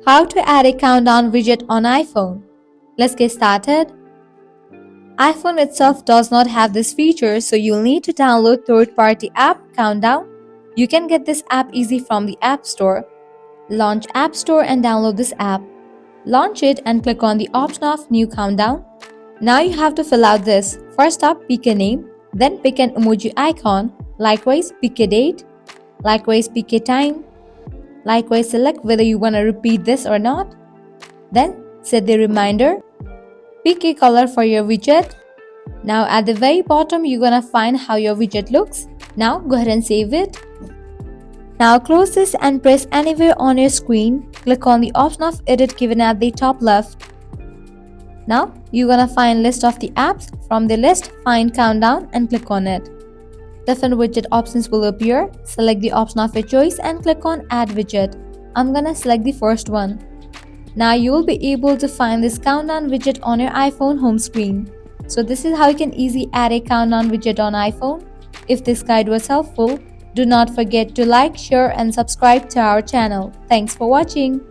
How to add a countdown widget on iPhone. Let's get started. iPhone itself does not have this feature, so you'll need to download third-party app Countdown. You can get this app easy from the App Store. Launch App Store and download this app. Launch it and click on the option of New Countdown. Now you have to fill out this. First up, pick a name, then pick an emoji icon. Likewise, pick a date. Likewise, pick a time. Likewise, select whether you want to repeat this or not. Then, set the reminder. Pick a color for your widget. Now at the very bottom, you're gonna find how your widget looks. Now go ahead and save it. Now close this and press anywhere on your screen. Click on the option of edit given at the top left. Now you're gonna find list of the apps. From the list, find Countdown and click on it. Different widget options will appear. Select the option of your choice and click on Add Widget. I'm gonna select the first one. Now you will be able to find this Countdown widget on your iPhone home screen. So this is how you can easily add a Countdown widget on iPhone. If this guide was helpful, do not forget to like, share and subscribe to our channel. Thanks for watching.